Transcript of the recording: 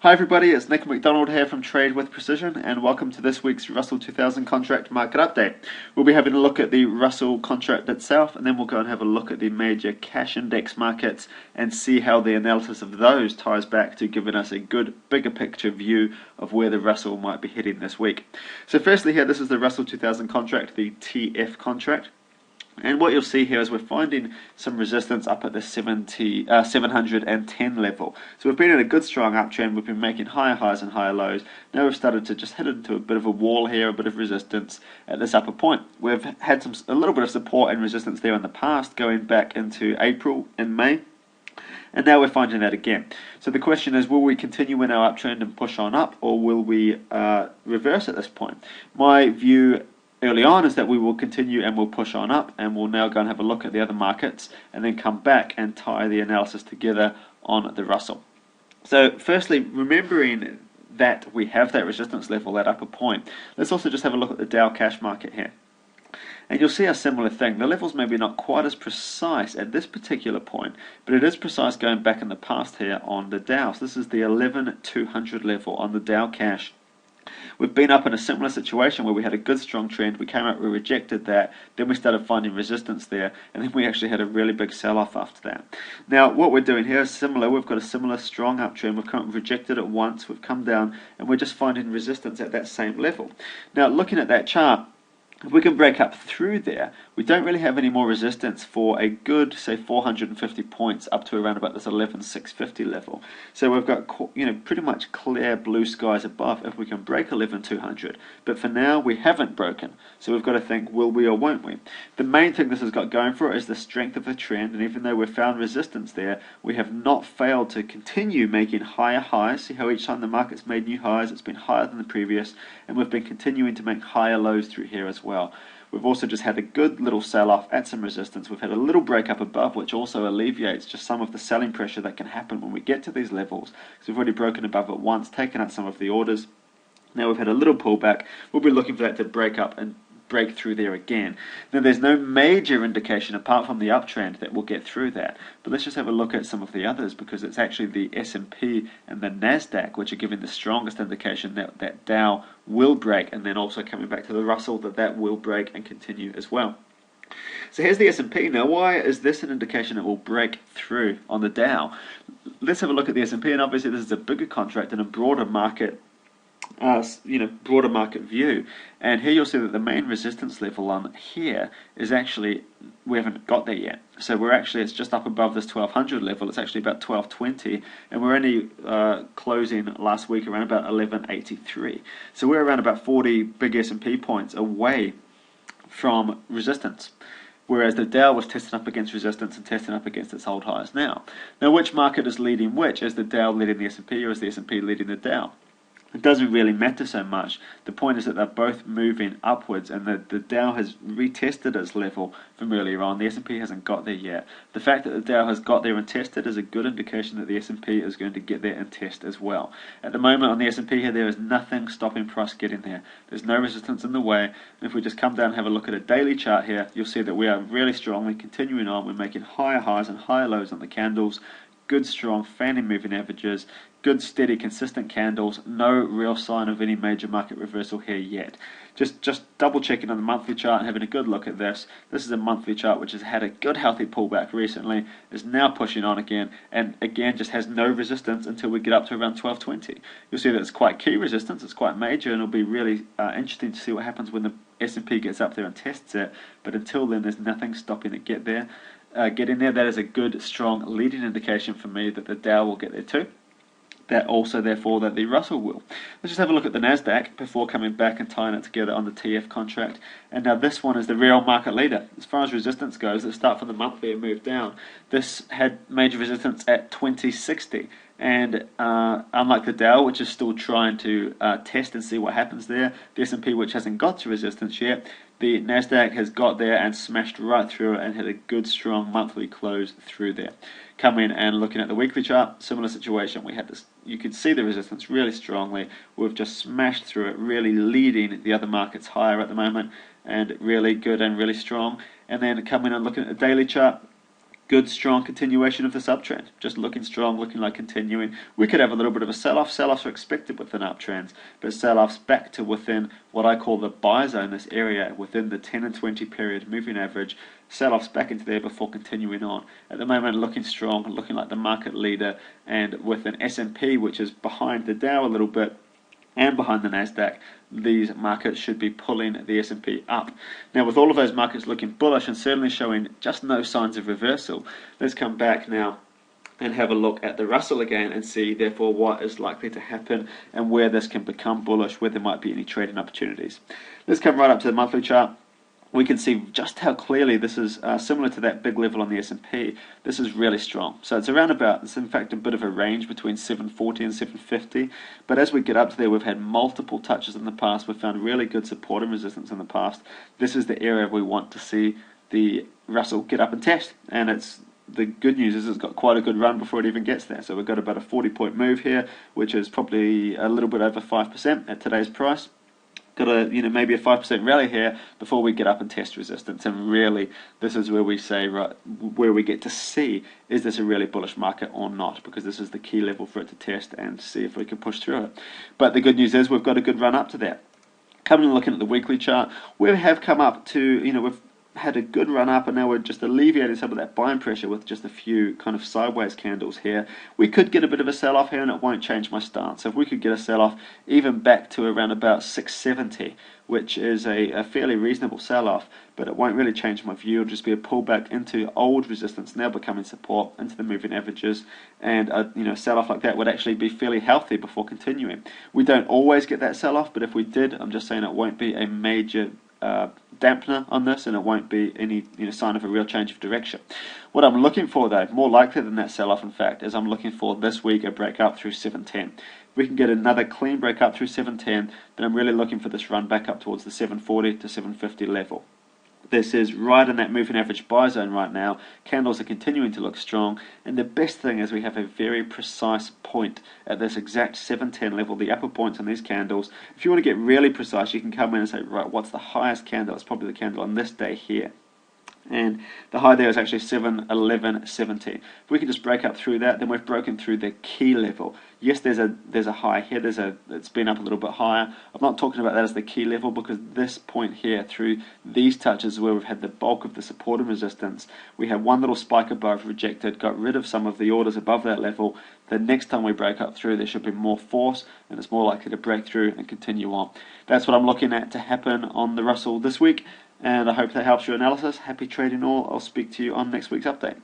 Hi everybody, it's Nick McDonald here from Trade with Precision, and welcome to this week's Russell 2000 contract market update. We'll be having a look at the Russell contract itself, and then we'll go and have a look at the major cash index markets and see how the analysis of those ties back to giving us a good bigger picture view of where the Russell might be heading this week. So firstly here, this is the Russell 2000 contract, the TF contract. And what you'll see here is we're finding some resistance up at the 710 level. So we've been in a good strong uptrend, we've been making higher highs and higher lows. Now we've started to just head into a bit of a wall here, a bit of resistance at this upper point. We've had a little bit of support and resistance there in the past, going back into April and May. And now we're finding that again. So the question is, will we continue in our uptrend and push on up, or will we reverse at this point? My view early on is that we will continue and we'll push on up, and we'll now go and have a look at the other markets and then come back and tie the analysis together on the Russell. So firstly, remembering that we have that resistance level, that upper point, let's also just have a look at the Dow cash market here. And you'll see a similar thing. The level's maybe not quite as precise at this particular point, but it is precise going back in the past here on the Dow. So this is the 11,200 level on the Dow cash. We've been up in a similar situation where we had a good strong trend, we came out, we rejected that, then we started finding resistance there, and then we actually had a really big sell-off after that. Now what we're doing here is similar. We've got a similar strong uptrend, we've rejected it once, we've come down, and we're just finding resistance at that same level. Now looking at that chart, if we can break up through there, we don't really have any more resistance for a good, say, 450 points up to around about this 11,650 level. So we've got, pretty much clear blue skies above if we can break 11,200. But for now, we haven't broken. So we've got to think, will we or won't we? The main thing this has got going for it is the strength of the trend, and even though we've found resistance there, we have not failed to continue making higher highs. See how each time the market's made new highs, it's been higher than the previous, and we've been continuing to make higher lows through here as well. We've also just had a good little sell-off at some resistance. We've had a little break up above, which also alleviates just some of the selling pressure that can happen when we get to these levels. Because we've already broken above it once, taken out some of the orders. Now we've had a little pullback. We'll be looking for that to break up and break through there again. Now there's no major indication apart from the uptrend that we'll get through that, but let's just have a look at some of the others, because it's actually the S&P and the NASDAQ which are giving the strongest indication that Dow will break, and then also coming back to the Russell that will break and continue as well. So here's the S&P. Now why is this an indication it will break through on the Dow? Let's have a look at the S&P, and obviously this is a bigger contract and a broader market broader market view, and here you'll see that the main resistance level on here is actually, we haven't got there yet. So it's just up above this 1200 level. It's actually about 1220, and we're only closing last week around about 1183. So we're around about 40 big S&P points away from resistance, whereas the Dow was testing up against resistance and testing up against its old highs now. Now which market is leading which? Is the Dow leading the S&P, or is the S&P leading the Dow? It doesn't really matter so much. The point is that they're both moving upwards, and the Dow has retested its level from earlier on. The S&P hasn't got there yet. The fact that the Dow has got there and tested is a good indication that the S&P is going to get there and test as well. At the moment on the S&P here, there is nothing stopping price getting there. There's no resistance in the way. And if we just come down and have a look at a daily chart here, you'll see that we are really strongly continuing on. We're making higher highs and higher lows on the candles. Good strong fanning moving averages, good steady consistent candles, no real sign of any major market reversal here yet. Just double checking on the monthly chart and having a good look at this. This is a monthly chart which has had a good healthy pullback recently, is now pushing on again, and again just has no resistance until we get up to around 1220. You'll see that it's quite key resistance, it's quite major, and it'll be really interesting to see what happens when the S&P gets up there and tests it, but until then there's nothing stopping it getting there. That is a good, strong leading indication for me that the Dow will get there too. That also, therefore, that the Russell will. Let's just have a look at the NASDAQ before coming back and tying it together on the TF contract. And now this one is the real market leader. As far as resistance goes, let's start from the monthly and move down. This had major resistance at 2060. And unlike the Dow, which is still trying to test and see what happens there, the S&P, which hasn't got to resistance yet, the NASDAQ has got there and smashed right through it and had a good strong monthly close through there. Coming and looking at the weekly chart, similar situation. We had this, you could see the resistance really strongly. We've just smashed through it, really leading the other markets higher at the moment, and really good and really strong. And then coming and looking at the daily chart, good, strong continuation of this uptrend. Just looking strong, looking like continuing. We could have a little bit of a sell-off. Sell-offs are expected within uptrends, but sell-offs back to within what I call the buy zone, this area within the 10 and 20 period moving average. Sell-offs back into there before continuing on. At the moment, looking strong, looking like the market leader, and with an S&P which is behind the Dow a little bit, and behind the Nasdaq, these markets should be pulling the S&P up. Now, with all of those markets looking bullish and certainly showing just no signs of reversal, let's come back now and have a look at the Russell again and see, therefore, what is likely to happen and where this can become bullish, where there might be any trading opportunities. Let's come right up to the monthly chart. We can see just how clearly this is similar to that big level on the S&P. This is really strong. So it's around about, it's in fact a bit of a range between 740 and 750. But as we get up to there, we've had multiple touches in the past. We've found really good support and resistance in the past. This is the area we want to see the Russell get up and test. And the good news is it's got quite a good run before it even gets there. So we've got about a 40-point move here, which is probably a little bit over 5% at today's price. Got a maybe a 5% rally here before we get up and test resistance, and really this is where we say, right, where we get to see, is this a really bullish market or not, because this is the key level for it to test and see if we can push through it. But the good news is we've got a good run up to that. Coming and looking at the weekly chart, we have come up to, we've had a good run up, and now we're just alleviating some of that buying pressure with just a few kind of sideways candles here. We could get a bit of a sell-off here, and it won't change my stance. So if we could get a sell-off even back to around about 670, which is a fairly reasonable sell-off, but it won't really change my view. It'll just be a pullback into old resistance, now becoming support, into the moving averages, and a sell-off like that would actually be fairly healthy before continuing. We don't always get that sell-off, but if we did, I'm just saying it won't be a major dampener on this, and it won't be any sign of a real change of direction. What I'm looking for, though, more likely than that sell-off, in fact, is I'm looking for this week a breakout through 710. If we can get another clean breakout through 710, then I'm really looking for this run back up towards the 740 to 750 level. This is right in that moving average buy zone right now. Candles are continuing to look strong, and the best thing is we have a very precise point at this exact 710 level, the upper points on these candles. If you want to get really precise, you can come in and say, right, what's the highest candle? It's probably the candle on this day here. And the high there is actually 711.70. If we can just break up through that, then we've broken through the key level. Yes, there's a high here. It's been up a little bit higher. I'm not talking about that as the key level, because this point here through these touches where we've had the bulk of the support and resistance. We had one little spike above, rejected, got rid of some of the orders above that level. The next time we break up through, there should be more force, and it's more likely to break through and continue on. That's what I'm looking at to happen on the Russell this week. And I hope that helps your analysis. Happy trading all. I'll speak to you on next week's update.